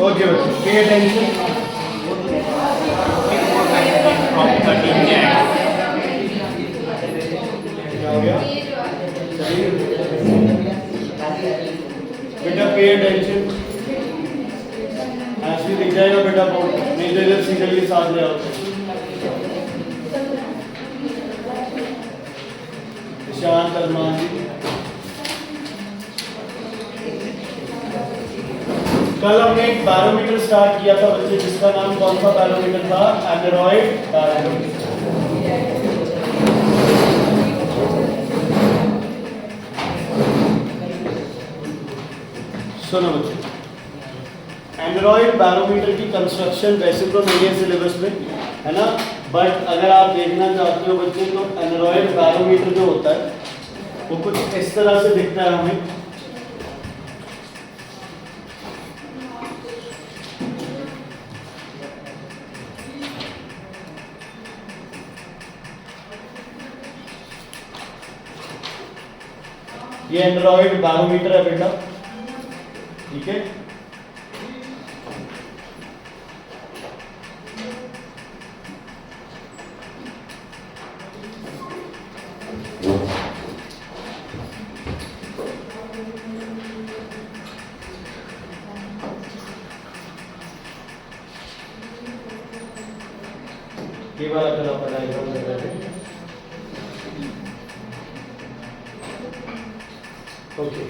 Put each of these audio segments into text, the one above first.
Okay बच्चे, pay attention. क्या हो गया बेटा? पे अटेंशन, ऐसे दिख जाएगा बेटा बोर्ड, नहीं तो इधर सिंगल के साथ ले आओ। शांत अरमान जी, कल हमने एक बैरोमीटर स्टार्ट किया था बच्चे, जिसका नाम कौन सा बैरोमीटर था? Android barometer. सुनो बच्चे, एंड्रॉइड बैरोमीटर की कंस्ट्रक्शन वैसे तो नहीं है सिलेबस में, है ना, बट अगर आप देखना चाहते हो बच्चे तो एंड्रॉइड बैरोमीटर जो होता है वो कुछ इस तरह से दिखता है हमें। ये एंड्रॉइड बैरोमीटर है बेटा, ठीक है। ये वाला कल आप बनाएगा। ओके,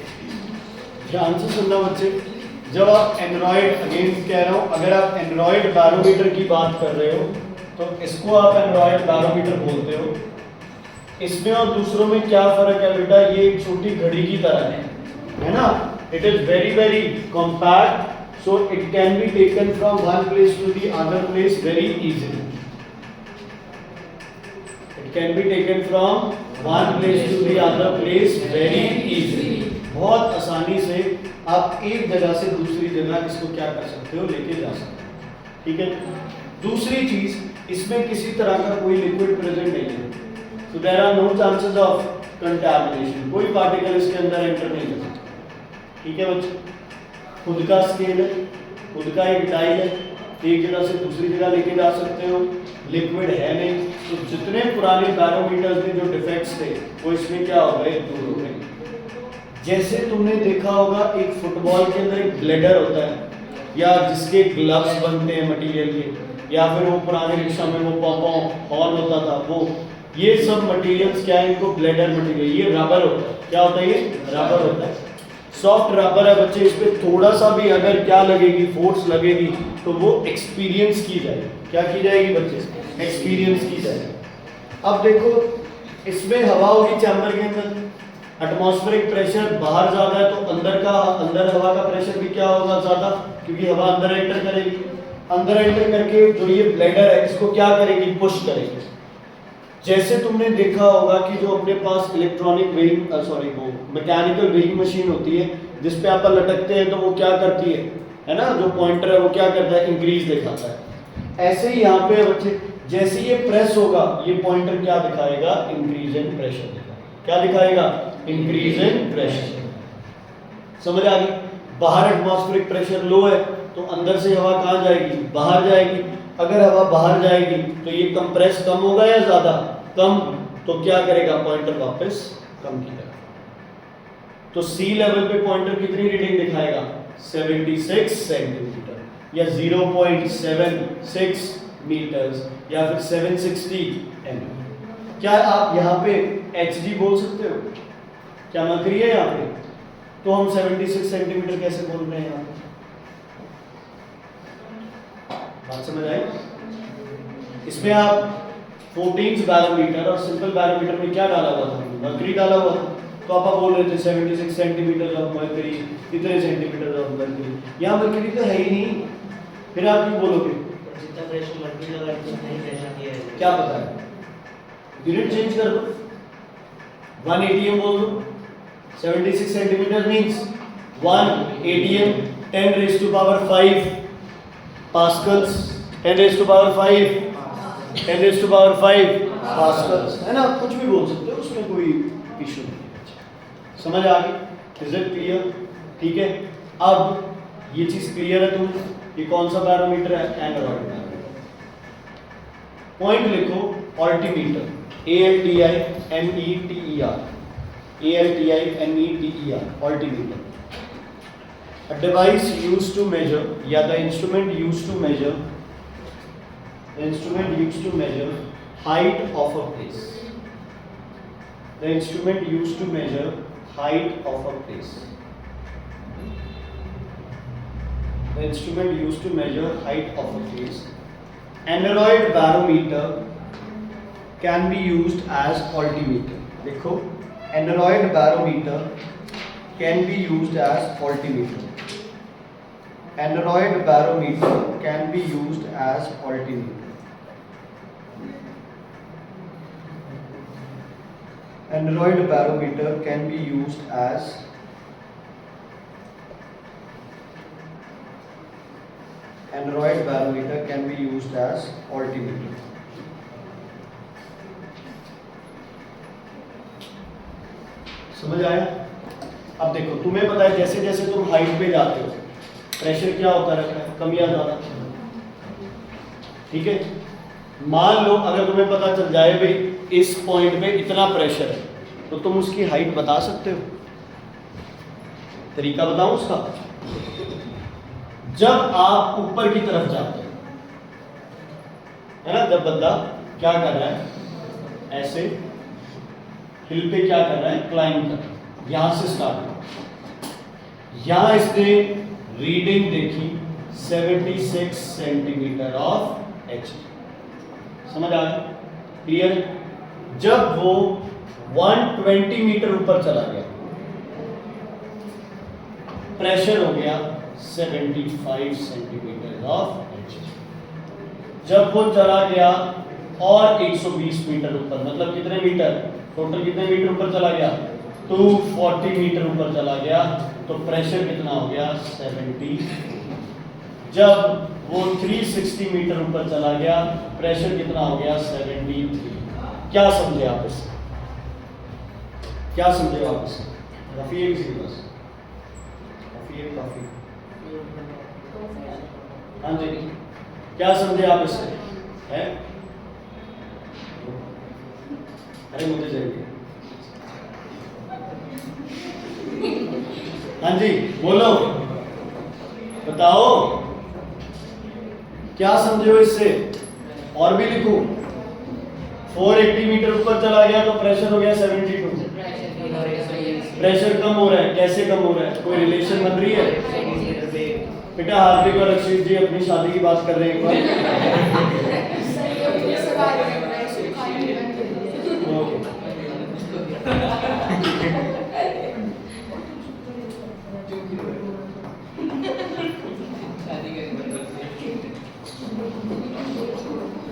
ध्यान से सुनना बच्चे, जब आप एंड्रॉइड, अगेन कह रहा हूं, अगर आप एंड्रॉइड बैरोमीटर की बात कर रहे हो तो इसको आप एंड्रॉइड बैरोमीटर बोलते हो। इसमें और दूसरों में क्या फर्क है बेटा? ये एक छोटी घड़ी की तरह है ना। It is very very compact, so it can be taken from one place to the other place very easily. can be taken from one place to the other place very easily। बहुत आसानी से आप एक जगह से दूसरी जगह इसको क्या कर सकते हो, लेके जा सकते हो, ठीक है। दूसरी चीज, इसमें किसी तरह का कोई लिक्विड प्रेजेंट नहीं है, so there are no chances of contamination, कोई पार्टिकल इसके अंदर एंटर नहीं कर सकता, ठीक है बच्चे। खुद का स्केल है, खुद का एक डायल है, एक जगह से दूसरी जगह लेके जा सकते हो, लिक्विड है नहीं, तो जितने पुराने बैरोमीटर्स में जो डिफेक्ट्स थे वो इसमें क्या हो गए, दूर हो गए। जैसे तुमने देखा होगा एक फुटबॉल के अंदर एक ब्लेडर होता है, या जिसके ग्लव्स बनते हैं मटेरियल के, या फिर वो पुराने रिक्शा में वो पॉपॉ हॉर्न होता था, वो ये सब मटेरियल्स क्या है, इनको ब्लेडर मटेरियल, ये रबर होता है। क्या होता है? ये रबर होता है, सॉफ्ट रबर है बच्चे। इस पे थोड़ा सा भी अगर क्या लगेगी, फोर्स लगेगी, तो वो एक्सपीरियंस की जाएगी। क्या की जाएगी बच्चे? एक्सपीरियंस की जाएगी। अब देखो, इसमें हवा होगी चैम्बर के अंदर, एटमॉस्फेरिक प्रेशर बाहर ज्यादा है तो अंदर हवा का प्रेशर भी क्या होगा, ज्यादा, क्योंकि हवा अंदर एंटर करेगी। अंदर एंटर करके जो ये ब्लेडर है इसको क्या करेगी, पुश करेगी। जैसे तुमने देखा होगा कि जो अपने पास इलेक्ट्रॉनिक वेइंग वो मैकेनिकल वेइंग मशीन होती है, जिस पे आप लटकते हैं तो वो क्या करती है ना, जो पॉइंटर है वो क्या करता है, इंक्रीज दिखाता है। ऐसे ही यहाँ पे बच्चे, जैसे ये प्रेस होगा, ये पॉइंटर क्या दिखाएगा, इंक्रीज इन प्रेशर दिखाएगा। क्या दिखाएगा? Increase in pressure. समझ आ गई? बाहर एटमॉस्फेरिक प्रेशर लो है तो अंदर से हवा कहाँ जाएगी, बाहर जाएगी। अगर हवा बाहर जाएगी तो ये कंप्रेस कम होगा या ज्यादा, कम, तो क्या करेगा, पॉइंटर वापस कम की तरफ। तो सी लेवल पे पॉइंटर कितनी रीडिंग दिखाएगा, 76 सेंटीमीटर या 0.76 मीटर्स या फिर 760 mm। क्या आप यहाँ पे HD बोल सकते हो? क्या मकरी है यहाँ पे? तो हम 76 सेंटीमीटर कैसे बोल रहे हैं यहाँ पे? बात समझ आई? इसमें आप 14 बैरोमीटर और सिंपल बैरोमीटर में क्या डाला हुआ था, मर्करी डाला हुआ था, तो आप बोल रहे थे 76 सेंटीमीटर ऑफ मर्करी, कितने सेंटीमीटर ऑफ मर्करी। यहाँ मर्करी तो है ही नहीं, फिर आप क्यों बोलोगे? जितना प्रेशर मर्करी लगा है नहीं प्रेशर दिया है, क्या पता है, यूनिट चेंज कर दो, 1 atm बोल दो। 76 centimetre means 1 atm 10 raised to power 5 pascals, 10 raised to power 5 10 raised to power 5 Pascal's, है ना। कुछ भी बोल सकते हो, उसमें कोई इशू नहीं है। समझ आ गई? Is it clear? ठीक है। अब ये चीज क्लियर है तुम्हें? ये कौन सा बैरोमीटर है? एनरॉइड बैरोमीटर। पॉइंट लिखो, altimeter, ALTIMETER, ALTIMETER, altimeter. A device used to measure, या the instrument used to measure height of a place. The instrument used to measure height of a place. The instrument used to measure height of a place. Aneroid barometer can be used as altimeter. देखो, aneroid barometer can be used as altimeter. Aneroid barometer can be used as altimeter. Aneroid barometer can be used as altimeter. समझ आया? अब देखो, तुम्हें पता है जैसे जैसे तुम हाइट पे जाते हो प्रेशर क्या होता रहता है, कम या ज्यादा। ठीक है, मान लो अगर तुम्हें पता चल जाए भाई इस पॉइंट पे इतना प्रेशर है, तो तुम उसकी हाइट बता सकते हो। तरीका बताऊं उसका? जब आप ऊपर की तरफ जाते हो, है ना, जब बंदा क्या कर रहा है, ऐसे हिल पे क्या कर रहा है, क्लाइंब कर रहा है, यहां से स्टार्ट कर, यहां इसने रीडिंग देखी 76 सेंटीमीटर ऑफ एच। समझ आ गया? क्लियर? जब वो 120 मीटर ऊपर चला गया, प्रेशर हो गया 75 सेंटीमीटर ऑफ एच। जब वो चला गया और 120 मीटर ऊपर, मतलब कितने मीटर टोटल, कितने मीटर ऊपर चला गया, 240 मीटर ऊपर चला गया, तो प्रेशर कितना हो गया, 70। जब वो 360 मीटर ऊपर चला गया, प्रेशर कितना हो गया, 73। क्या समझे आप इससे? क्या समझे आप इससे? रफी एक सी बस, रफी एक काफी। हाँ जी, क्या समझे आप इससे? है? अरे मुझे चाहिए। हाँ जी बोलो, बताओ क्या समझे हो इससे? और भी लिखूं? 480 मीटर ऊपर चला गया तो प्रेशर हो गया 72। प्रेशर कम हो रहा है, कैसे कम हो रहा है? कोई रिलेशन बन रही है? बेटा हार्दिक और अक्षित जी अपनी शादी की बात कर रहे हैं एक बार। ओके,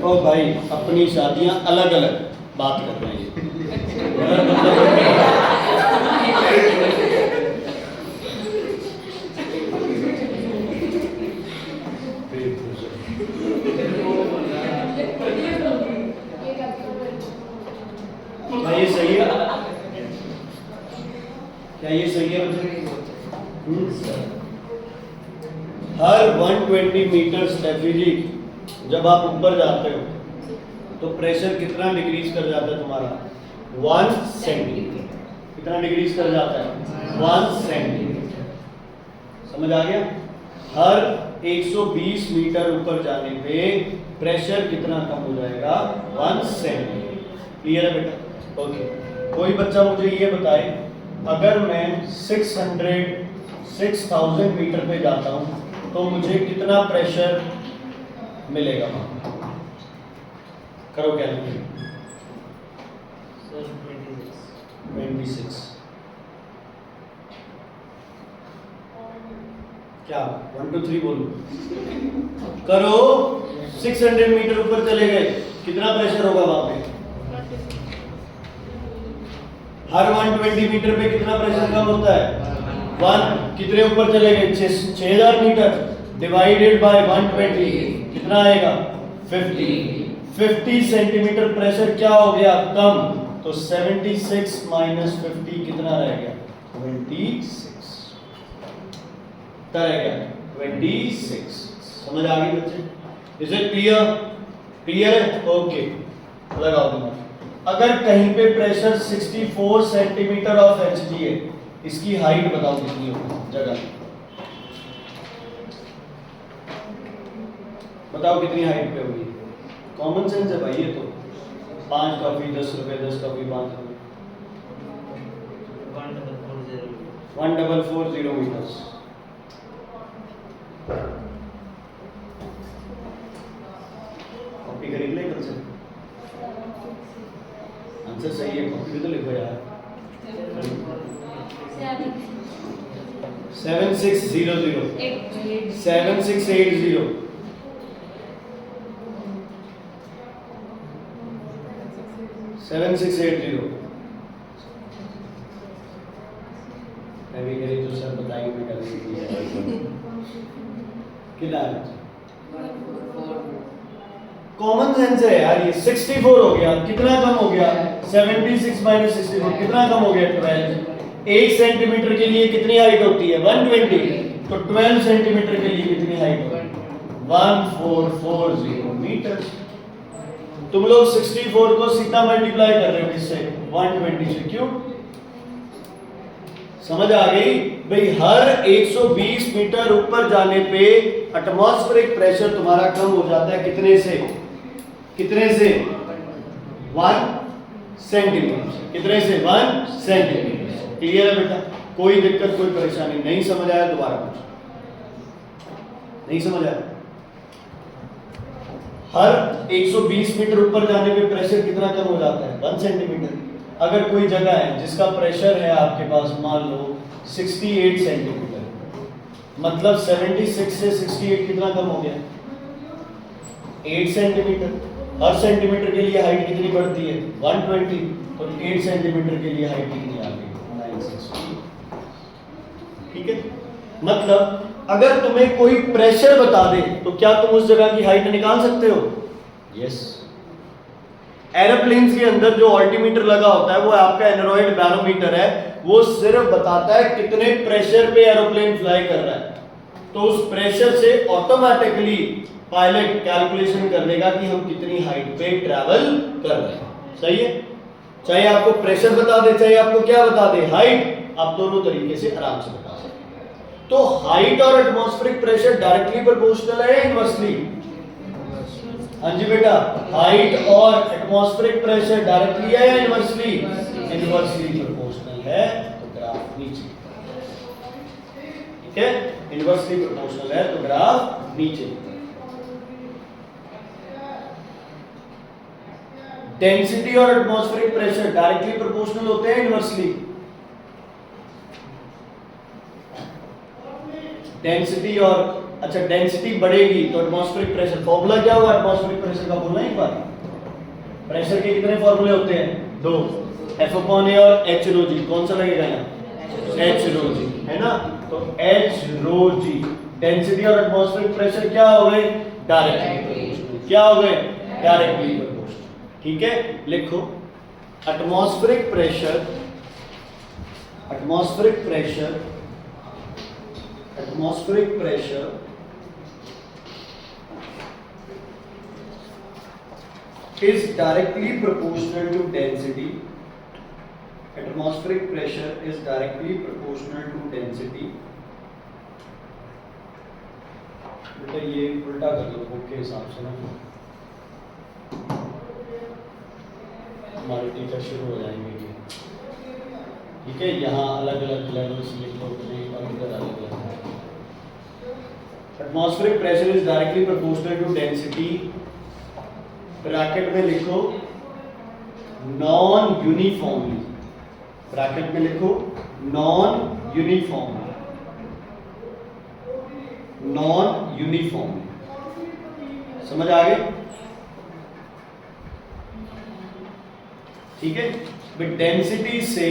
तो भाई अपनी शादियां अलग अलग बात कर रहे हैं। क्या ये सही है? क्या ये सही है? हर 120 मीटर स्टेफिजी जब आप ऊपर जाते हो तो प्रेशर कितना डिक्रीज कर जाता है तुम्हारा? 1 सेंटीमीटर। कितना डिक्रीज कर जाता है? 1 सेंटीमीटर। समझ आ गया? हर 120 मीटर ऊपर जाने पे प्रेशर कितना कम हो जाएगा? 1 सेंटीमीटर। क्लियर है बेटा? ओके, कोई बच्चा मुझे ये बताए, अगर मैं 6000 मीटर पे जाता हूं तो मुझे कितना प्रेशर मिलेगा? करो कैलकुलेट। 26। क्या 1 2 3 बोलो? करो। 600 मीटर ऊपर चले गए, कितना प्रेशर होगा वहां पे? हर 120 मीटर पे कितना प्रेशर कम होता है? 1। कितने ऊपर चले गए? 6000 मीटर डिवाइडेड बाय 120 कितना आएगा? 50 सेंटीमीटर प्रेशर क्या हो गया? कम। तो 76 माइनस 50 कितना रह गया? 26 रह गया। 26। समझ आ गई बच्चे? Is it clear? क्लियर है? ओके, लगाओ दिमाग। अगर कहीं पे प्रेशर 64 सेंटीमीटर ऑफ Hg है, इसकी हाइट बताओ कितनी होगी जगह, बताओ कितनी हाइट पे होगी? कॉमन सेंस है भाई ये तो। 5 कॉफी 10 रुपए, 10 कॉफी 5 रुपए। 1440 मीटर्स। कॉपी खरीद ले कल से। आंसर सही है, कॉपी भी तो लिखो यार। 7600 7680 7680। मैं भी करी तो सर बताएंगे मैं कर दी कितना है? कॉमन सेंस है यार ये। 64 हो गया, कितना कम हो गया? 76 माइनस 64 कितना कम हो गया? 12। 1 सेंटीमीटर के लिए कितनी हाइट होती है? 120। तो 12 सेंटीमीटर के लिए कितनी हाइट होगी? 1440 मीटर। तुम लोग 64 को सीधा मल्टीप्लाई कर रहे हो किससे? 120 से। क्यों? समझ आ गई भाई? हर 120 मीटर ऊपर जाने पे एटमॉस्फेरिक प्रेशर तुम्हारा कम हो जाता है कितने से? कितने से? 1 सेंटीमीटर। कितने से? 1 सेंटीमीटर। क्लियर है बेटा? कोई दिक्कत कोई परेशानी नहीं? समझ आया? दोबारा पूछो। नहीं समझ आया? हर 120 मीटर ऊपर जाने पे प्रेशर कितना कम हो जाता है? 1 सेंटीमीटर। अगर कोई जगह है जिसका प्रेशर है आपके पास मान लो 68 सेंटीमीटर, मतलब 76 से 68 कितना कम हो गया? 8 सेंटीमीटर। हर सेंटीमीटर के लिए हाइट कितनी बढ़ती है? 120। तो 8 सेंटीमीटर के लिए हाइट कितनी आ गई? 960। ठीक है? मतलब अगर तुम्हें कोई प्रेशर बता दे तो क्या तुम उस जगह की हाइट निकाल सकते हो? यस। एरोप्लेन्स के अंदर जो अल्टीमीटर लगा होता है वो आपका एनोरॉइड बैरोमीटर है। वो सिर्फ बताता है कितने प्रेशर पे एरोप्लेन फ्लाई कर रहा है। तो उस प्रेशर से ऑटोमेटिकली पायलट कैलकुलेशन कर लेगा कि हम कितनी हाइट पे ट्रैवल कर रहे हैं। सही है? चाहे आपको प्रेशर बता दे, चाहे आपको क्या बता दे, हाइट, आप दोनों तरीके से आराम से बता सकते हैं। तो हाइट और एटमॉस्फेरिक प्रेशर डायरेक्टली प्रोपोर्शनल है या इनवर्सली? हाँ जी बेटा, हाइट और एटमॉस्फेरिक प्रेशर डायरेक्टली है या इनवर्सली? इनवर्सली प्रोपोर्शनल है। तो ग्राफ नीचे, ठीक है? इनवर्सली प्रोपोर्शनल है तो ग्राफ नीचे। डेंसिटी और एटमॉस्फेरिक प्रेशर डायरेक्टली प्रोपोर्शनल होते हैं इनवर्सली? डेंसिटी और अच्छा, डेंसिटी बढ़ेगी तो एटमॉस्फेरिक प्रेशर, फॉर्मूला क्या हुआ एटमॉस्फेरिक प्रेशर का? बोलना एक बार। प्रेशर के कितने फॉर्मूले होते हैं? 2, F/A और H rho g। कौन सा लगेगा यहाँ? H rho g, है ना? तो H rho g। डेंसिटी और एटमॉस्फेरिक प्रेशर क्या हो गए? Directly proportional. क्या हो गए? Directly proportional. ठीक है? लिखो atmospheric pressure, atmospheric pressure, atmospheric pressure is directly proportional to density. Atmospheric pressure is directly proportional to density. बेटा ये उल्टा कर लो बुक के हिसाब से ना, हमारे टीचर शुरू हो जाएंगे। ठीक है? यहाँ अलग अलग लेवल्स लिख लो और इधर अलग अलग। Atmospheric pressure is directly proportional to density. Bracket में लिखो नॉन यूनिफॉर्मली, ब्रैकेट में लिखो नॉन यूनिफॉर्मली, नॉन यूनिफॉर्मली। समझ आ गई? ठीक है? डेंसिटी से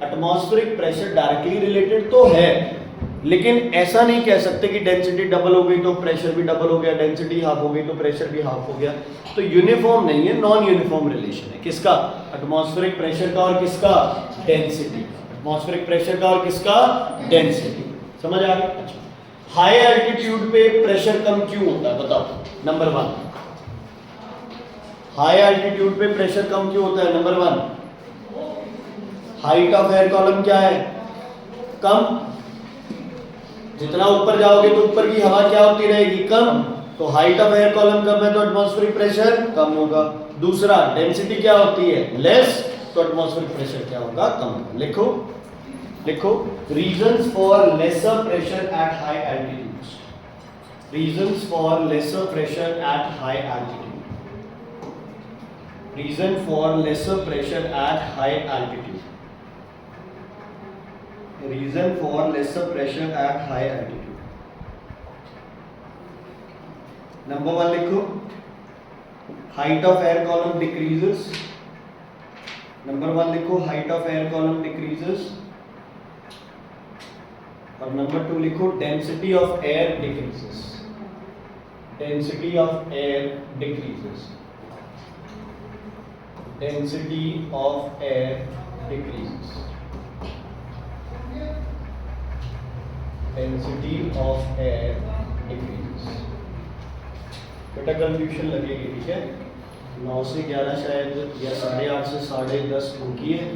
एटमॉस्फेरिक प्रेशर डायरेक्टली रिलेटेड तो है, लेकिन ऐसा नहीं कह सकते कि डेंसिटी डबल हो गई तो प्रेशर भी डबल हो गया, डेंसिटी हाफ हो गई तो प्रेशर भी हाफ हो गया। तो यूनिफॉर्म नहीं है, नॉन यूनिफॉर्म रिलेशन है। किसका? एटमॉस्फेरिक प्रेशर का और किसका? डेंसिटी। एटमॉस्फेरिक प्रेशर का और किसका? डेंसिटी। समझ आ गई? अच्छा, हाई एल्टीट्यूड पे प्रेशर कम क्यों होता है बताओ? नंबर 1, हाई एल्टीट्यूड पे प्रेशर कम क्यों होता है? Number 1, height of air column क्या है? कम। जितना ऊपर जाओगे तो ऊपर की हवा क्या होती रहेगी? कम। तो हाइट ऑफ एयर कॉलम कम है तो एटमॉस्फेरिक प्रेशर कम होगा। दूसरा, डेंसिटी क्या होती है? लेस, तो एटमॉस्फेरिक प्रेशर क्या होगा? कम होगा। लिखो लिखो, reasons for lesser pressure at high altitudes. Reasons for lesser pressure at high altitude. Reason for lesser pressure at high altitude. Reason for lesser pressure at high altitude. Number 1 लिखो, height of air column decreases. Number 1 लिखो, height of air column decreases. और number 2 लिखो, density of air decreases. Density of air decreases. Density of air decreases. Density of air decreases. बेटा confusion लगेगी, ठीक है? 9 से 11 शायद, या 8:30 से 10:30 होगी है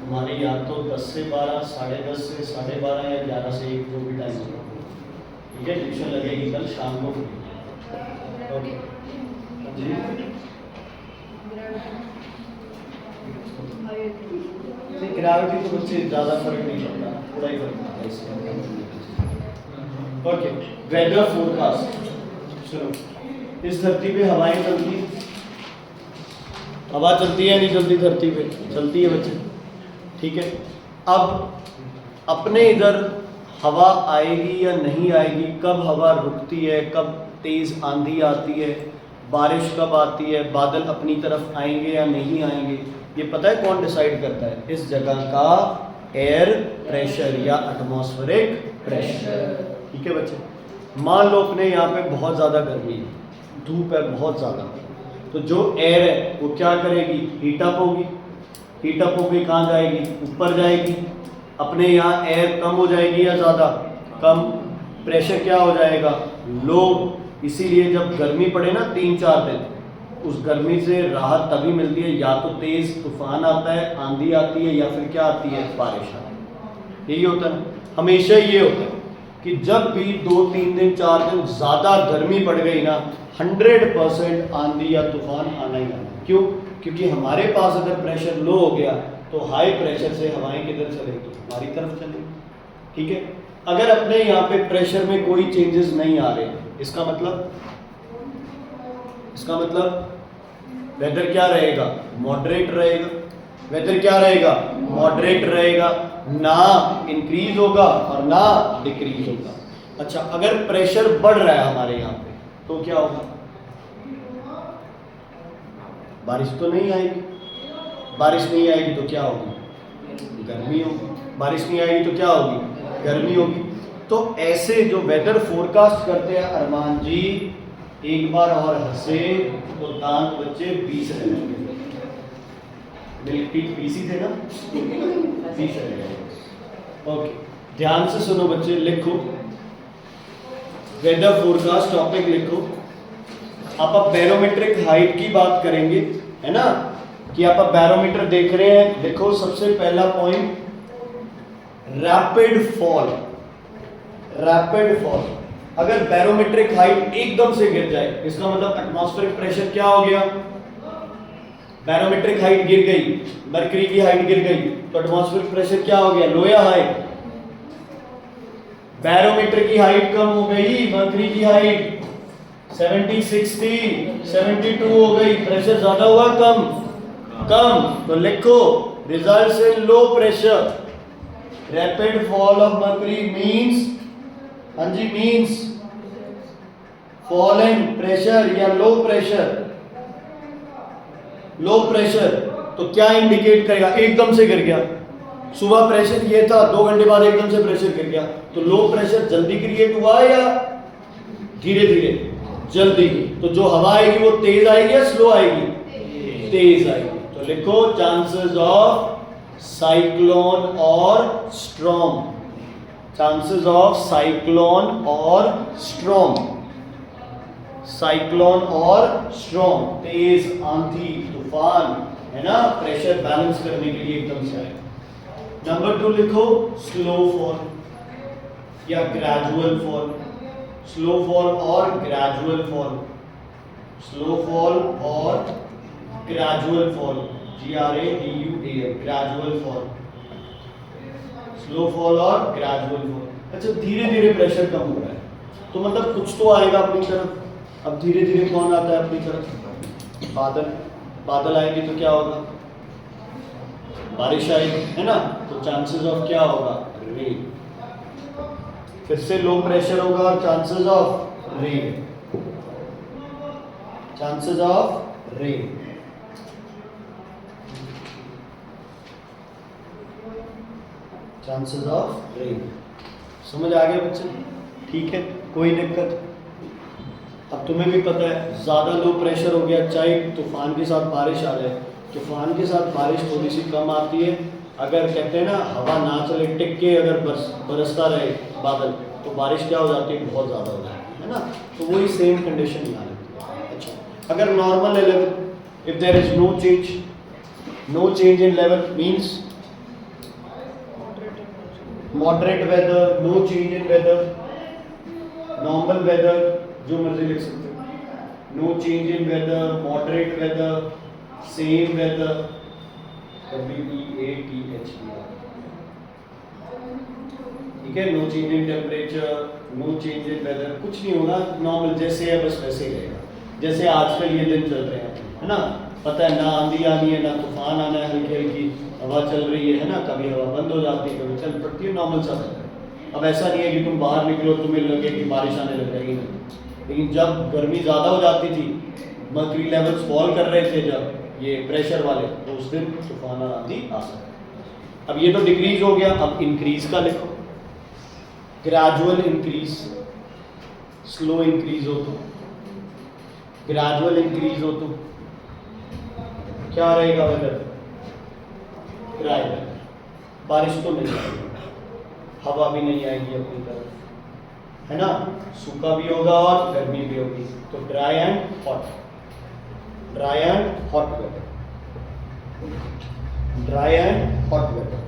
हमारी, या तो 10 से 12, 10:30 से 12:30 या 11 से 1, जो भी टाइम होगा, ठीक है? ट्यूशन लगेगी कल शाम को। ओके जी, ग्रेविटी तो बच्चे ज़्यादा फर्क नहीं पड़ता, थोड़ा ही फर्क पड़ता है इसमें। Okay, weather forecast. सुनो, इस धरती पे हवाएं चलती हैं, हवा चलती है नहीं चलती? धरती पे चलती है बच्चे, ठीक है? अब अपने इधर हवा आएगी या नहीं आएगी, कब हवा रुकती है, कब तेज आंधी आती है, बारिश कब आती है, बादल अपनी तरफ आएंगे या नहीं आएंगे, ये पता है कौन डिसाइड करता है? इस जगह का एयर प्रेशर या एटमॉस्फेरिक प्रेशर, ठीक है बच्चे? मान लो अपने यहाँ पे बहुत ज़्यादा गर्मी है, धूप है बहुत ज़्यादा, तो जो एयर है वो क्या करेगी? हीटअप होगी। हीटअप होगी कहाँ जाएगी? ऊपर जाएगी। अपने यहाँ एयर कम हो जाएगी या ज़्यादा? कम। प्रेशर क्या हो जाएगा? लो। इसीलिए जब गर्मी पड़े ना 3-4 दिन, उस गर्मी से राहत तभी मिलती है, या तो तेज़ तूफान आता है, आंधी आती है, या फिर क्या आती है? बारिश आती है। यही होता है, हमेशा ये होता है कि जब भी 2-3 दिन 4 दिन ज़्यादा गर्मी पड़ गई ना, 100% आंधी या तूफान आना ही आना। क्यों? क्योंकि हमारे पास अगर प्रेशर लो हो गया तो हाई प्रेशर से हवाएं किधर चलेगी? हमारी तरफ चलेगी, ठीक है? अगर अपने यहाँ पे प्रेशर में कोई चेंजेस नहीं आ रहे, इसका मतलब वेदर क्या रहेगा? मॉडरेट रहेगा। वेदर क्या रहेगा? मॉडरेट रहेगा, ना इंक्रीज होगा और ना डिक्रीज होगा। अच्छा, अगर प्रेशर बढ़ रहा है हमारे यहाँ पे तो क्या होगा? बारिश तो नहीं आएगी। बारिश नहीं आएगी तो क्या होगी? गर्मी होगी। बारिश नहीं आएगी तो क्या होगी? गर्मी होगी। तो ऐसे जो वेदर फोरकास्ट करते हैं अरमान जी, एक बार और हंसे तो दांत बच्चे 20 रह जाएंगे। मिल्क पीसी थे ना, 20 रह जाएंगे। ओके, ध्यान से सुनो बच्चे, लिखो वेदर फोरकास्ट टॉपिक लिखो। आप बैरोमेट्रिक हाइट की बात करेंगे, है ना, कि आप बैरोमीटर देख रहे हैं। देखो सबसे पहला point, rapid fall. Rapid fall, अगर बैरोमेट्रिक हाइट एकदम से गिर जाए, इसका मतलब एटमॉस्फेरिक प्रेशर क्या हो गया? बैरोमेट्रिक हाइट गिर गई, मरकरी की हाइट गिर गई, तो एटमॉस्फेरिक प्रेशर क्या हो गया? लो या हाई? बैरोमीटर की हाइट कम हो गई, मरकरी की हाइट 70, 60, 72 हो गई, प्रेशर ज्यादा हुआ कम? कम। तो लिखो results in low pressure. Rapid fall of mercury means, हाँ जी, मींस फॉल इन प्रेशर या लो प्रेशर। लो प्रेशर तो क्या इंडिकेट करेगा? एकदम से गिर गया, सुबह प्रेशर ये था, 2 घंटे बाद एकदम से प्रेशर गिर गया, तो लो प्रेशर जल्दी क्रिएट हुआ या धीरे धीरे? जल्दी। तो जो हवा आएगी वो तेज आएगी या स्लो आएगी? तेज आएगी। तो लिखो चांसेस ऑफ साइक्लोन और स्टॉर्म। चांसेस ऑफ साइक्लोन और स्ट्रॉम, साइक्लोन और स्ट्रॉम, तेज आंधी तूफान, है ना, प्रेशर बैलेंस करने के लिए एकदम से आएगा। नंबर 2 लिखो स्लो फॉल या ग्रेजुअल फॉल, स्लो फॉल और ग्रेजुअल फॉल, स्लो फॉल और gradual fall, GRADUAL, gradual fall, slow fall और ग्रेजुअल फॉल। अच्छा, धीरे धीरे प्रेशर कम हो रहा है तो मतलब कुछ तो आएगा अपनी तरफ। अब धीरे धीरे कौन आता है अपनी तरफ? बादल, बादल आएंगे तो क्या होगा? बारिश आएगी, है ना, तो चांसेस ऑफ क्या होगा? रेन। फिर से लो प्रेशर होगा और chances of rain, chances of rain. Chances of rain. समझ आ गया बच्चे? ठीक है, कोई दिक्कत? अब तुम्हें भी पता है ज़्यादा लो प्रेशर हो गया, चाहे तूफान के साथ बारिश आ जाए, तूफान के साथ बारिश थोड़ी सी कम आती है, अगर कहते हैं ना हवा ना चले, टिक के अगर बरसता रहे बादल, तो बारिश क्या हो जाती है? बहुत ज़्यादा हो जाती है ना। तो वही सेम कंडीशन यहाँ रहती है। अच्छा, अगर नॉर्मल है level, if there is no change in level means moderate weather, no change in weather, normal weather, जो मर्जी लिख सकते हो, no change in weather, moderate weather, same weather, WEATHER, ठीक है। No change in temperature, no change in weather, कुछ नहीं होगा, नॉर्मल जैसे है बस वैसे ही रहेगा, जैसे आजकल ये दिन चल रहे हैं, है ना। पता है ना आंधी आनी है, ना तूफान आना है, हल्की हल्की हवा चल रही है ना, कभी हवा बंद हो जाती है, कभी चल पड़ती है, नॉर्मल सा रहता है। अब ऐसा नहीं है कि तुम बाहर निकलो तुम्हें लगे कि बारिश आने लग जाएगी, नहीं। लेकिन जब गर्मी ज़्यादा हो जाती थी, मर्क्यूरी लेवल्स फॉल कर रहे थे जब ये प्रेशर वाले, तो उस दिन तूफान और आंधी आ सकती। अब ये तो डिक्रीज हो गया, अब इंक्रीज का लिखो, ग्रेजुअल इंक्रीज, स्लो इंक्रीज हो तो, ग्रेजुअल इंक्रीज हो तो क्या रहेगा वेदर? ड्राई वेदर, बारिश तो नहीं आएगी, हवा भी नहीं आएगी अपनी तरफ, है ना, सूखा भी होगा और गर्मी भी होगी, तो dry and hot, dry and hot weather, dry and hot weather.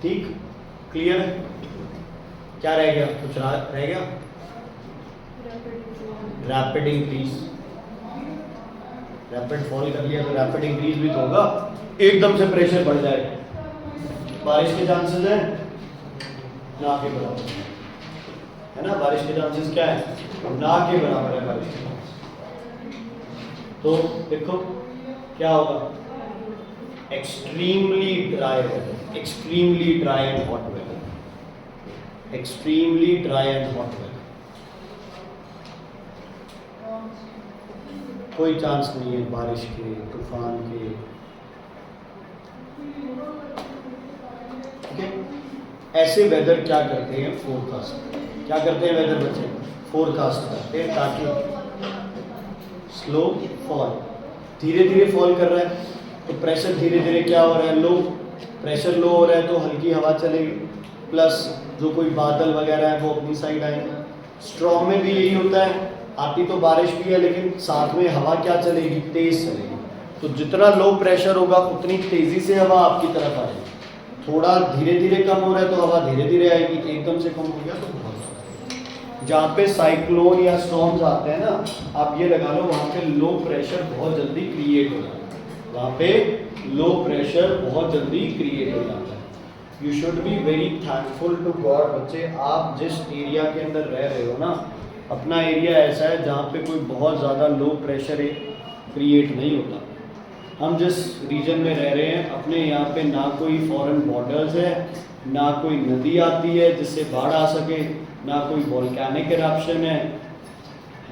ठीक, क्लियर है? क्या रह गया? कुछ रह गया? रैपिड इंक्रीज, रैपिड फॉल कर लिया तो रैपिड इंक्रीज भी तो होगा, एकदम से प्रेशर बढ़ जाए, बारिश के चांसेस हैं ना के बराबर, है ना, बारिश के चांसेस क्या है? ना के बराबर है बारिश के चांसेस। तो देखो क्या होगा? Extremely dry weather, extremely dry and hot weather, extremely dry and hot weather, कोई चांस नहीं है बारिश के, तूफान के, ठीक है। ऐसे वेदर क्या करते हैं? फोरकास्ट, क्या करते हैं वेदर बच्चे? फोरकास्ट करते हैं ताकि स्लो फॉल, धीरे धीरे फॉल कर रहा है तो प्रेशर धीरे धीरे क्या हो रहा है? लो, प्रेशर लो हो रहा है तो हल्की हवा चलेगी, प्लस जो कोई बादल वगैरह है वो अपनी साइड आएंगे। स्ट्रॉम में भी यही होता है, आती तो बारिश भी है लेकिन साथ में हवा क्या चलेगी? तेज चलेगी। तो जितना लो प्रेशर होगा उतनी तेजी से हवा आपकी तरफ आएगी। थोड़ा धीरे धीरे कम हो रहा है तो हवा धीरे धीरे आएगी, एकदम से कम हो गया तो बहुत ज़्यादा। जहाँ पे साइक्लोन या स्टॉर्म्स आते हैं ना, आप ये लगा लो वहाँ पे लो प्रेशर बहुत जल्दी क्रिएट हो जाता है, वहाँ पे लो प्रेशर बहुत जल्दी क्रिएट हो जाता है। You should be very thankful to god बच्चे, आप जिस एरिया के अंदर रह रहे हो ना, अपना एरिया ऐसा है जहाँ पे कोई बहुत ज़्यादा लो प्रेशर क्रिएट नहीं होता। हम जिस रीजन में रह रहे हैं अपने यहाँ पे ना कोई फॉरेन बॉर्डर्स है, ना कोई नदी आती है जिससे बाढ़ आ सके, ना कोई वोल्केनिक इरप्शन है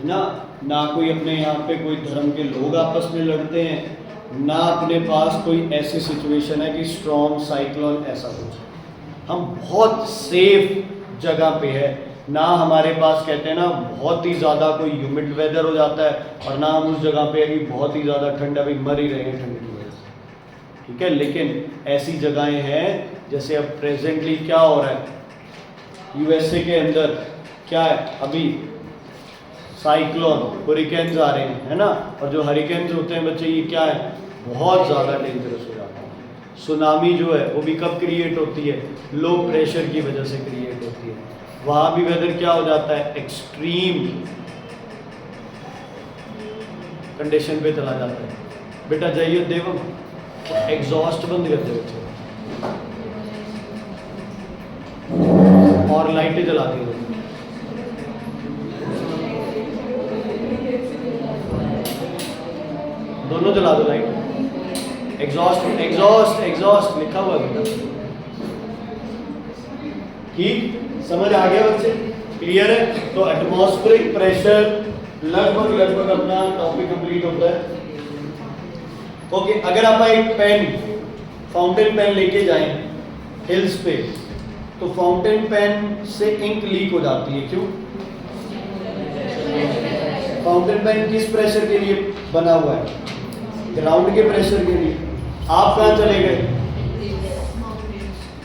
ना कोई अपने यहाँ पे कोई धर्म के लोग आपस में लड़ते हैं, ना अपने पास कोई ऐसी सिचुएशन है कि स्ट्रॉन्ग साइक्लोन ऐसा कुछ। हम बहुत सेफ जगह पे है, ना हमारे पास कहते हैं ना बहुत ही ज़्यादा कोई ह्यूमिड वेदर हो जाता है, और ना हम उस जगह पे है कि बहुत ही ज़्यादा ठंड, अभी मर ही रहे हैं ठंड की वजह से। ठीक है, लेकिन ऐसी जगहें हैं जैसे अब प्रेजेंटली क्या हो रहा है यूएसए के अंदर, क्या है अभी साइक्लोन हरिकेन्स आ रहे हैं, है ना, और जो हरिकेन्स होते हैं बच्चे ये क्या है बहुत ज़्यादा डेंजरस हो जाता है। सुनामी जो है वो भी कब क्रिएट होती है, लो प्रेशर की वजह से क्रिएट होती है। वहाँ भी वेदर क्या हो जाता है, एक्सट्रीम कंडीशन पे चला जाता है। बेटा जाइए देवम, एग्जॉस्ट बंद कर दे बच्चे और लाइटें जला दी। दोनों जला दो लाइट। एग्जॉस्ट एग्जॉस्ट एग्जॉस्ट लिखा हुआ है बेटा, ठीक, समझ आ गया बच्चे, क्लियर है। तो एटमॉस्फेरिक प्रेशर लगभग अपना टॉपिक कंप्लीट होता है। ओके, अगर आप एक पेन फाउंटेन पेन लेके जाएं हिल्स पे तो फाउंटेन पेन से इंक लीक हो जाती है, क्यों? फाउंटेन पेन किस प्रेशर के लिए बना हुआ है, ग्राउंड के प्रेशर के लिए। आप कहाँ चले गए,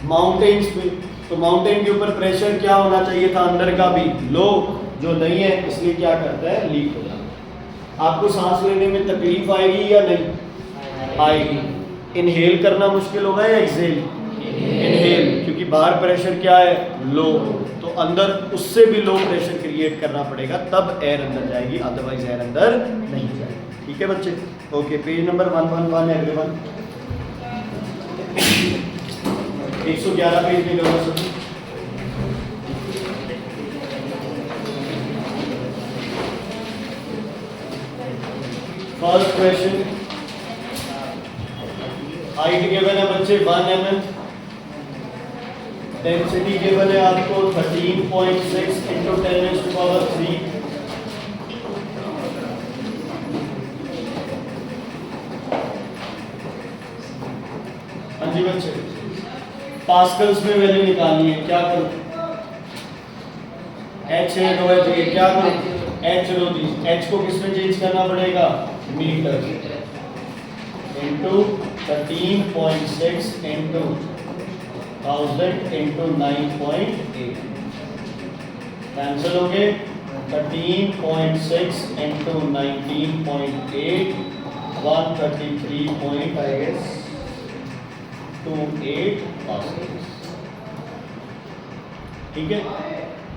माउंटेन्स पे, तो माउंटेन के ऊपर प्रेशर क्या होना चाहिए था, अंदर का भी लो, जो नहीं है, इसलिए क्या करता है, लीक हो जाता है। आपको सांस लेने में तकलीफ आएगी या नहीं आएगी? इनहेल करना मुश्किल होगा या एक्सेल? इनहेल, क्योंकि बाहर प्रेशर क्या है, लो, तो अंदर उससे भी लो प्रेशर क्रिएट करना पड़ेगा, तब एयर अंदर जाएगी, अदरवाइज एयर अंदर नहीं जाएगी। ठीक है बच्चे, okay, page number 111 everyone, 111 page में करो sir. First question, height given है बच्चे 1 mm, डेंसिटी गिवन है आपको 13.6 इंटू 10⁻³ हाँ जी बच्चे, पास्कल्स में वैल्यू निकालनी है, क्या करूं, h है तो h ये क्या करूं, h रो दी, h को किस में चेंज करना पड़ेगा, metre into 13.6 into 1000 into 9.8, cancel हो गए, 13.6 इंटू 19.8 133.28 पास्कल्स। ठीक है,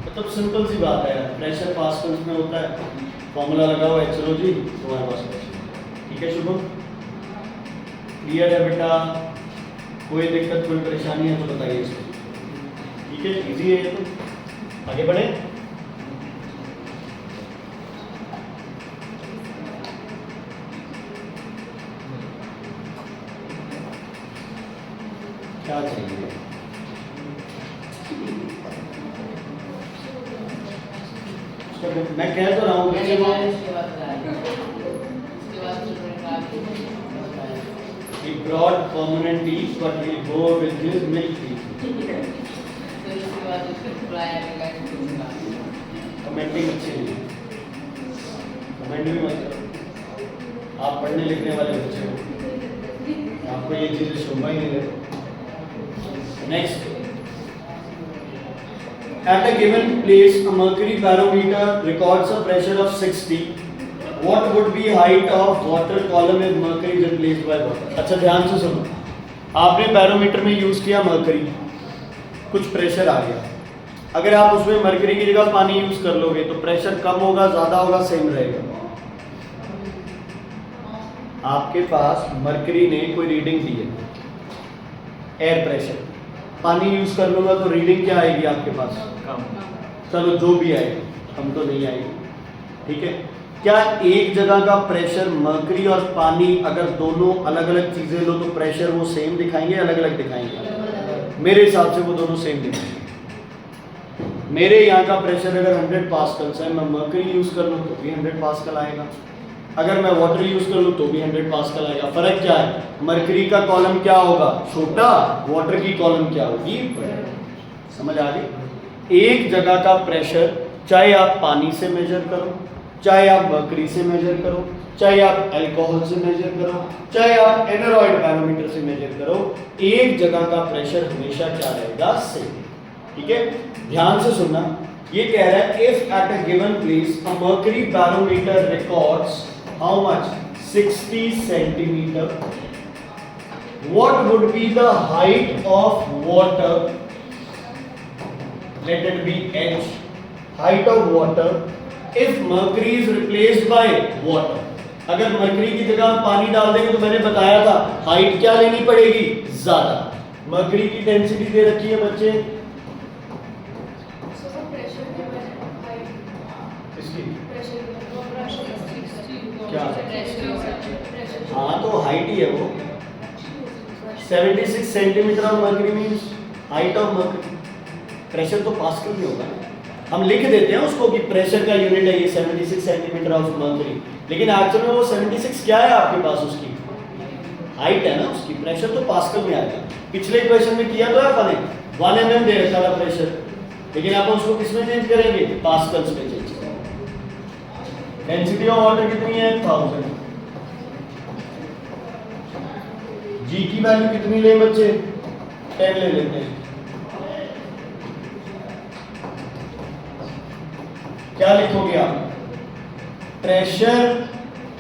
मतलब सिंपल सी बात है, प्रेशर पास्कल्स में होता है, फॉर्मूला लगा हुआ है, चलो जी तुम्हारे पास। ठीक है शुभम, क्लियर है बेटा, कोई दिक्कत कोई परेशानी है तो बताइए इसको। ठीक है, इजी है ये, तो आगे बढ़े। क्या चाहिए, मैं कह तो रहा हूँ बच्चे को he brought permanent teeth but will go with his milk teeth। Commenting अच्छी नहीं है, कमेंट भी मत करो, आप पढ़ने लिखने वाले बच्चे हो, आपको ये चीज़ें शोभा ही नहीं देती। Next, at a given place a mercury barometer records a pressure of 60, what would be height of water column if mercury is replaced by water। अच्छा ध्यान से सुनो, आपने बैरोमीटर में यूज किया मर्करी, कुछ प्रेशर आ गया, अगर आप उसमें मर्करी की जगह पानी यूज कर लोगे तो प्रेशर कम होगा, ज्यादा होगा, सेम रहेगा। आपके पास मर्करी ने कोई रीडिंग दी है, एयर प्रेशर, पानी यूज कर लूंगा तो रीडिंग क्या आएगी आपके पास, कम, चलो जो भी आएगी, हम तो नहीं आएगी। ठीक है, क्या एक जगह का प्रेशर मर्करी और पानी अगर दोनों अलग अलग चीजें लो तो प्रेशर वो सेम दिखाएंगे, अलग अलग दिखाएंगे? मेरे हिसाब से वो दोनों सेम दिखाएंगे। मेरे यहाँ का प्रेशर अगर 100 पास्कल्स है, मैं मर्करी यूज कर लूँ तो भी 100 पास्कल आएगा, अगर मैं वाटर यूज कर लूँ तो भी 100 पास्कल आएगा। फर्क क्या है, मर्करी का कॉलम क्या होगा, छोटा, वाटर की कॉलम क्या होगी, बड़ा। समझ आ गई? एक जगह का प्रेशर चाहे आप पानी से मेजर करो, चाहे आप मर्करी से मेजर करो, चाहे आप अल्कोहल से मेजर करो, चाहे आप एनोरॉइड बैरोमीटर से मेजर करो, एक जगह का प्रेशर हमेशा क्या रहेगा, सेम। ठीक है, ध्यान से सुनना। ये कह रहा है if at a given place a mercury barometer records how much 60 centimetre, what would be the height of water, let it be h, height of water if mercury is replaced by water। अगर mercury की जगह हम पानी डाल देंगे तो मैंने बताया था हाइट क्या लेनी पड़ेगी, ज्यादा। मरकरी की डेंसिटी दे रखी है बच्चे, इसकी क्या, हाँ तो हाइट ही है वो 76 centimetre of mercury means height of mercury. Pressure तो पास्कल में होगा, हम लिख देते हैं उसको कि प्रेशर का यूनिट है ये 76 सेंटीमीटर ऑफ मर्करी, लेकिन एक्चुअल में वो 76 क्या है आपके पास, उसकी हाइट है ना उसकी। प्रेशर तो पास्कल में आएगा। पिछले क्वेश्चन में किया तो है अपन ने 1 mm दे रखा था प्रेशर, लेकिन आप उसको किस में चेंज करेंगे, पास्कल्स में चेंज करेंगे। डेंसिटी ऑफ वाटर कितनी है, 1000। जी की वैल्यू कितनी ले बच्चे, 10 ले लेते हैं। क्या लिखोगे आप, pressure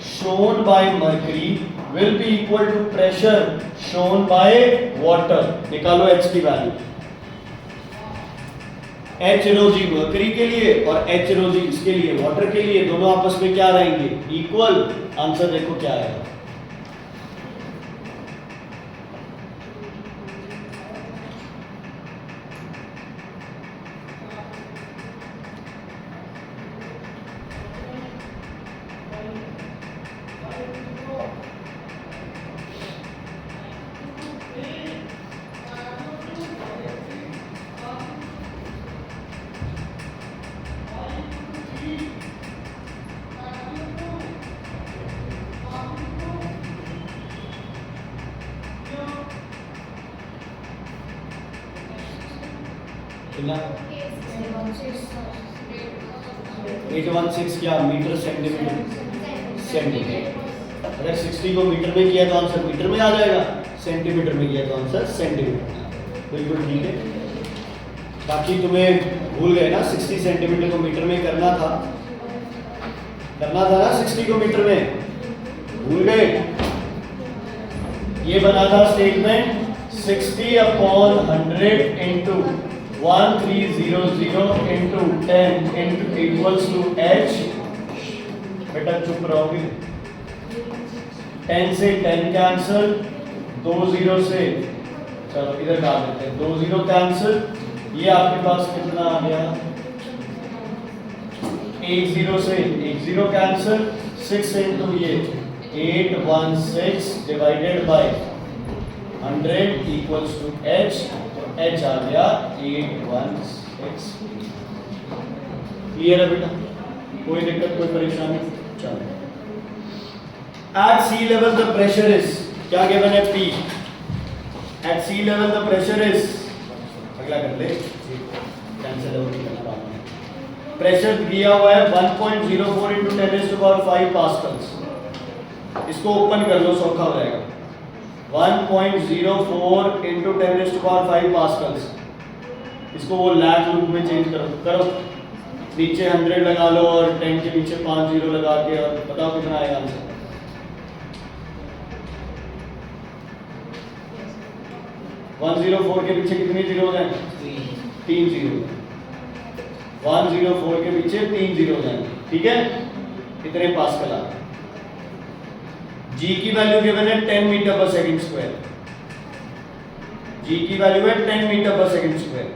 shown by mercury will be equal to pressure shown by water. निकालो एच की value, h rho g mercury के लिए और एच रो जी इसके लिए वाटर के लिए, दोनों आपस में क्या रहेंगे, इक्वल। आंसर देखो क्या आएगा, कितना 816 क्या मीटर सेंटीमीटर। अगर 60 को मीटर में किया तो आंसर मीटर में आ जाएगा, सेंटीमीटर में किया तो आंसर सेंटीमीटर। बिल्कुल ठीक है। बाकी तुम्हें भूल गए ना 60 सेंटीमीटर को मीटर में करना था ना 60 को मीटर में, भूल गए। ये बना था statement 60/100 into 1300 into 10 into equals to h। बेटा चुप रहोगे, 10 से 10 कैंसिल, 2 0 से, चलो इधर डाल देते हैं, 2 0 कैंसिल। ये आपके पास कितना आ गया, 1 0 से 1 0 कैंसिल, 6 इंटू ये 816 divided by 100 equals to h। h आ गया 816। क्लियर है बेटा, कोई दिक्कत कोई परेशानी, चलो। At sea level the pressure is, क्या गिवन है, P। At sea level the pressure is, अगला कर ले, कैंसिल हो गया। प्रेशर दिया हुआ है 1.04 into 10⁵ पास्कल्स। इसको ओपन कर लो, सौखा हो जाएगा। 1.04 into 10⁵ पास्कल्स। इसको वो लैग लूप में चेंज करो, नीचे 100 लगा लो और 10 के नीचे 5 0 लगा के, और बताओ कितना आएगा आंसर। 104 के पीछे कितने जीरो हैं, 3 जीरो। 104 के पीछे 3 जीरो जाएंगे, ठीक है। कितने पास्कल आ गए। जी की वैल्यू गिवन है 10 मीटर पर सेकंड स्क्वायर। जी की वैल्यू है 10 मीटर पर second square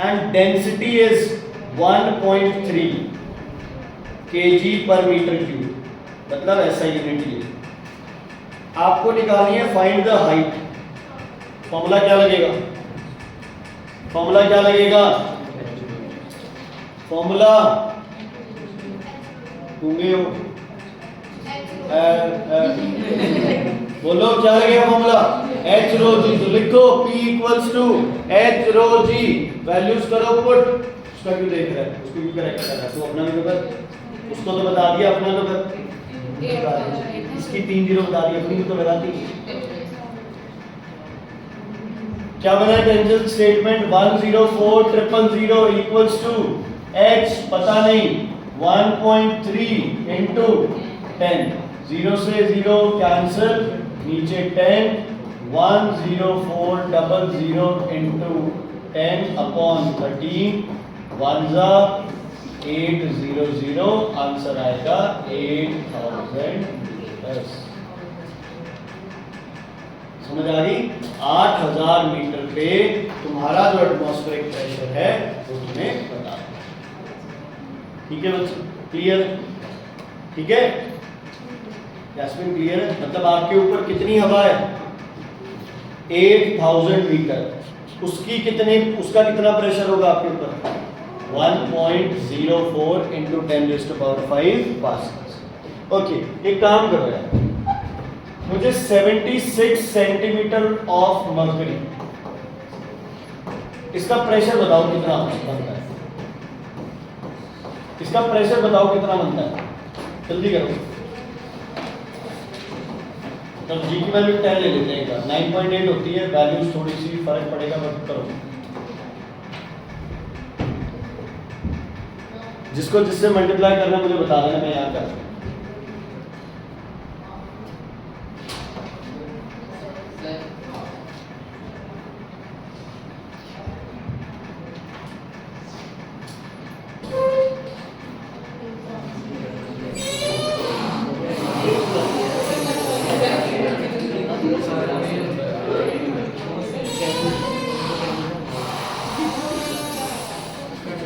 and density is 1.3 kg पर मीटर क्यूब, मतलब ऐसा यूनिट ये। आपको निकालनी है फाइंड द हाइट। फॉर्मूला क्या लगेगा, फॉर्मूला क्या लगेगा, फॉर्मूला तुम्हें बोलो क्या लगेगा फॉर्मूला, h रो जी। तो लिखो P equals to h rho g, values करो पुट। उसका क्यों देख रहा है, उसको क्यों करेक्ट कर रहा है, तो अपना भी कर। उसको तो बता दिया, अपना तो इसकी 3 जीरो बता दी, अपनी तो लगा दी। क्या बना है tangent statement 104,000 equals to h पता नहीं 1.3 इंटू 10, 0 से 0 कैंसिल, नीचे 10, 104,000 इंटू 10 अपॉन 13, 1,800, आंसर आएगा 8,000 प्लस। समझ आ रही? 8,000 मीटर पे तुम्हारा जो एटमॉस्फेरिक प्रेशर है वो तुम्हें बता दो। ठीक है बच्चों, क्लियर? ठीक है, जैस्मिन क्लियर है? मतलब आपके ऊपर कितनी हवा है? 8,000 मीटर, उसका कितना प्रेशर होगा आपके ऊपर? 1.04 इंटू 10⁵ पास्कल्स। ओके, एक काम करो यार, मुझे 76 सेंटीमीटर ऑफ मर्करी, इसका प्रेशर बताओ कितना बनता है? इसका प्रेशर बताओ कितना बनता है? जल्दी करो। तो जी की वैल्यू 10 ले लेते हैं, 9.8 होती है, वैल्यूज थोड़ी सी फर्क पड़ेगा, बट करो। जिसको जिससे मल्टीप्लाई करना मुझे बता देना, मैं याद कर।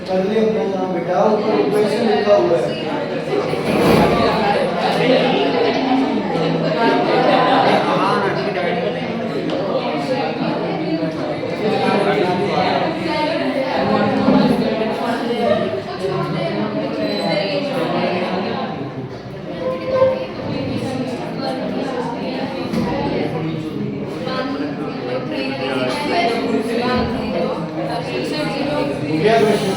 कर लिया अपना काम बेटा, ऊपर इक्वेशन लिखा हुआ है। क्या क्वेश्चन?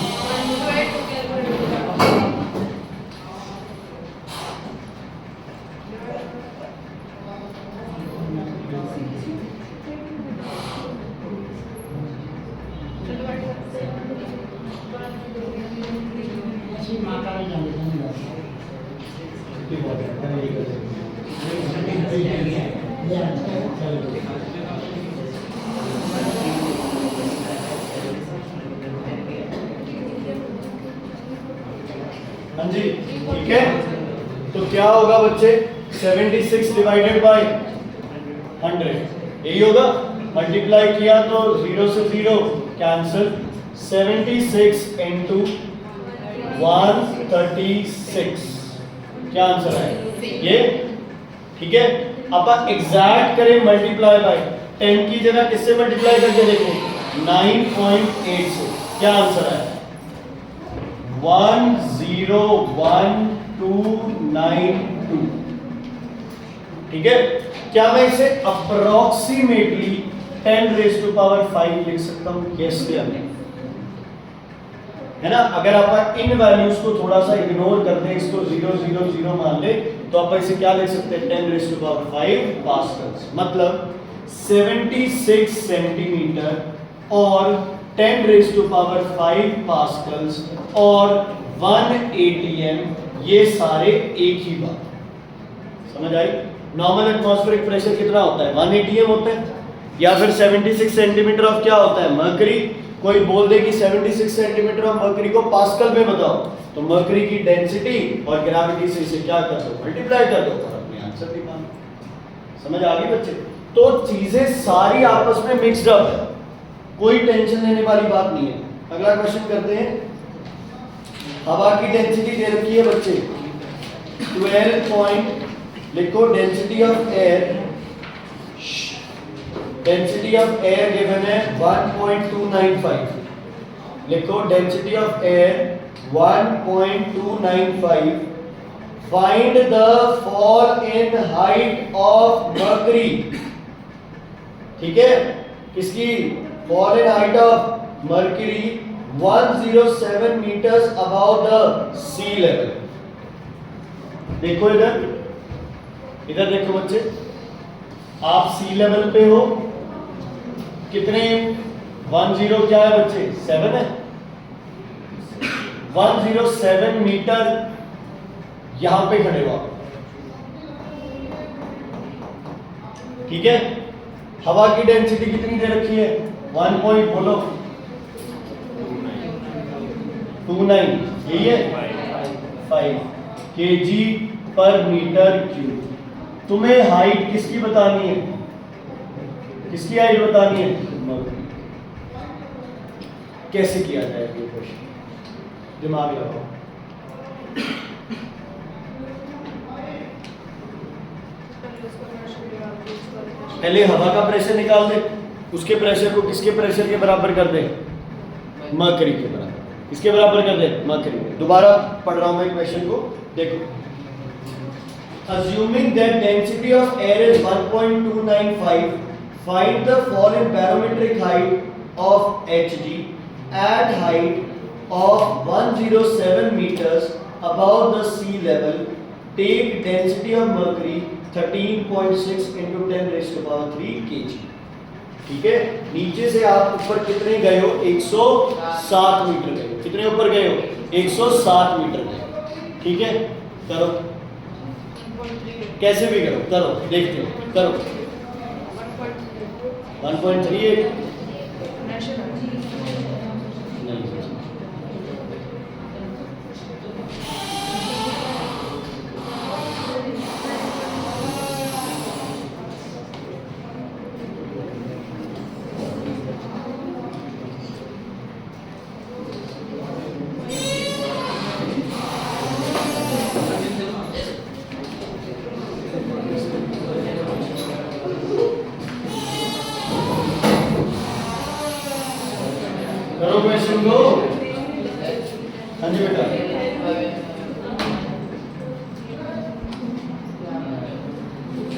हाँ जी, ठीक है। तो क्या होगा बच्चे? 76 डिवाइडेड बाय 100, यही होगा। मल्टीप्लाई किया तो 0 से 0 कैंसिल, 76 इंटू 136, क्या आंसर है ये? ठीक है, अपन एग्जैक्ट करें मल्टीप्लाई बाय 10 की जगह किससे मल्टीप्लाई करके देखो? 9.8 से, क्या आंसर है? 101,292। ठीक है, क्या मैं इसे अप्रोक्सीमेटली 10⁵ लिख सकता हूं? यस या नहीं? है ना? अगर आप इन वैल्यूज को थोड़ा सा इग्नोर कर दें, इसको 0 0 0 मान ले, तो आप इसे क्या लिख सकते हैं? 10⁵ पास्कल्स। मतलब 76 सेंटीमीटर और 10⁵ पास्कल्स और 1 ATM, ये सारे एक ही बात। समझ आई? नॉर्मल एटमॉस्फेरिक प्रेशर कितना होता है? 1 ATM होता है, या फिर 76 सेंटीमीटर ऑफ क्या होता है? मर्करी। कोई बोल दे कि 76 सेंटीमीटर ऑफ मर्करी को पास्कल में बताओ, तो मर्करी की डेंसिटी और ग्रेविटी से इसे क्या कर दो? मल्टीप्लाई कर दो और अपने आंसर निकालो। समझ आ गई बच्चे? तो चीजें सारी आपस में मिक्स्ड अप है, कोई टेंशन लेने वाली बात नहीं है। अगला क्वेश्चन करते हैं। हवा की डेंसिटी दे रखी है बच्चे 12 लिखो density of air, density of air given है 1.295, लिखो density of air 1.295, find the fall in height of mercury. ठीक है, किसकी? Fall in height of mercury 107 meters above the sea level। देखो इधर, इधर देखो बच्चे, आप सी लेवल पे हो, कितने 10 क्या है बच्चे, 7 है, 107 मीटर यहां पे खड़े हो आप, ठीक है। हवा की डेंसिटी कितनी दे रखी है, 1 पॉइंट बोलो 29, यही है 5 kg पर मीटर क्यूब। तुम्हें हाइट किसकी बतानी है, किसकी हाइट बतानी है, कैसे किया जाए ये क्वेश्चन, दिमाग लगाओ। पहले हवा का प्रेशर निकाल दे, उसके प्रेशर को किसके प्रेशर के बराबर कर दे, मरकरी के बराबर, किसके बराबर कर दे, मरकरी के। दोबारा पढ़ रहा हूं मैं क्वेश्चन को, देखो। Assuming that density of air is 1.295, find the fall in barometric height of Hg at height of 107 meters above the sea level. Take density of mercury 13.6 into 10 raised to power 3 kg. ठीक है, नीचे से आप ऊपर कितने गए हो, 107 metre गए हो, कितने ऊपर गए हो, 107 मीटर गए, ठीक है। करो, कैसे भी करो, करो, देखते हो, करो। 1.38 करो क्वेश्चन को। हाँ जी बेटा,